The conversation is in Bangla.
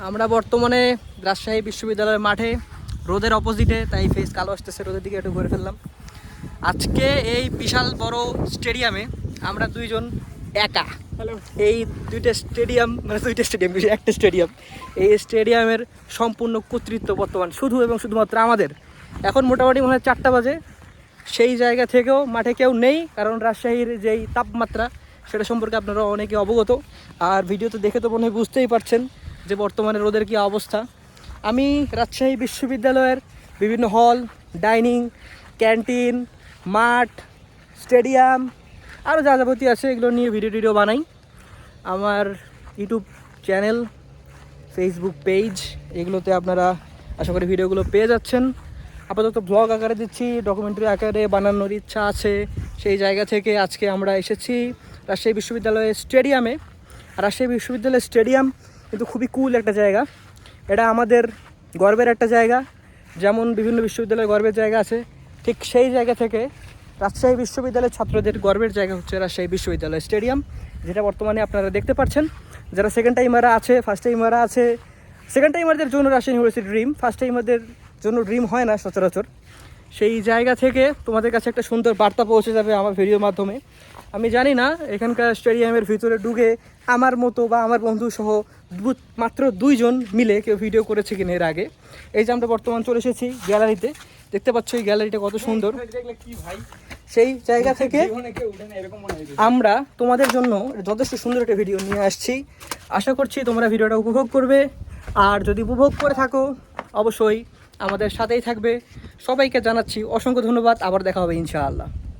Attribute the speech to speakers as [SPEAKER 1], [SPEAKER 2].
[SPEAKER 1] আমরা বর্তমানে রাজশাহী বিশ্ববিদ্যালয়ের মাঠে, রোদের অপোজিটে, তাই ফেস কালো আসতেছে, রোদের দিকে একটু ঘুরে ফেললাম। আজকে এই বিশাল বড় স্টেডিয়ামে আমরা দুইজন একা। এই দুইটা স্টেডিয়াম একটা স্টেডিয়াম, এই স্টেডিয়ামের সম্পূর্ণ কর্তৃত্ব বর্তমান শুধু এবং শুধুমাত্র আমাদের। এখন মোটামুটি মনে হয় 4টা বাজে। সেই জায়গা থেকেও মাঠে কেউ নেই, কারণ রাজশাহীর যেই তাপমাত্রা সেটা সম্পর্কে আপনারা অনেকে অবগত। আর ভিডিওতে দেখে তো মনে হয় বুঝতেই পারছেন যে বর্তমানে রোদের কী অবস্থা। আমি রাজশাহী বিশ্ববিদ্যালয়ের বিভিন্ন হল, ডাইনিং, ক্যান্টিন, মাঠ, স্টেডিয়াম আরও যা যাবতীয় আছে এগুলো নিয়ে ভিডিও বানাই। আমার ইউটিউব চ্যানেল, ফেসবুক পেজ, এগুলোতে আপনারা আশা করি ভিডিওগুলো পেয়ে যাচ্ছেন। আপাতত ব্লগ আকারে দিচ্ছি, ডকুমেন্টারি আকারে বানানোর ইচ্ছা আছে। সেই জায়গা থেকে আজকে আমরা এসেছি রাজশাহী বিশ্ববিদ্যালয়ের স্টেডিয়ামে। আর রাজশাহী বিশ্ববিদ্যালয়ের স্টেডিয়াম কিন্তু খুবই কুল একটা জায়গা। এটা আমাদের গর্বের একটা জায়গা। যেমন বিভিন্ন বিশ্ববিদ্যালয়ের গর্বের জায়গা আছে, ঠিক সেই জায়গা থেকে রাজশাহী বিশ্ববিদ্যালয়ের ছাত্রদের গর্বের জায়গা হচ্ছে রাজশাহী বিশ্ববিদ্যালয় স্টেডিয়াম, যেটা বর্তমানে আপনারা দেখতে পাচ্ছেন। যারা সেকেন্ড টাইমাররা আছে, ফার্স্ট টাইমাররা আছে, সেকেন্ড টাইমারদের জন্য রাজশাহী ইউনিভার্সিটি ড্রিম, ফার্স্ট টাইমারদের জন্য ড্রিম হয় না সচরাচর। সেই জায়গা থেকে তোমাদের কাছে একটা সুন্দর বার্তা পৌঁছে যাবে আমার ভিডিওর মাধ্যমে। আমি জানি না এখানকার স্টেডিয়ামের ভিতরে ঢুকে আমার মতো বা আমার বন্ধু সহ মাত্র 2জন মিলে কেউ ভিডিও করেছে কিনা এর আগে। এই যে আমরা বর্তমান চলে এসেছি গ্যালারিতে, দেখতে পাচ্ছ এই গ্যালারিটা কত সুন্দর। সেই জায়গা থেকে আমরা তোমাদের জন্য যথেষ্ট সুন্দর একটা ভিডিও নিয়ে আসছি। আশা করছি তোমরা ভিডিওটা উপভোগ করবে। আর যদি উপভোগ করে থাকো অবশ্যই আমাদের সাথেই থাকবে। সবাইকে জানাচ্ছি অসংখ্য ধন্যবাদ। আবার দেখা হবে ইনশাআল্লাহ।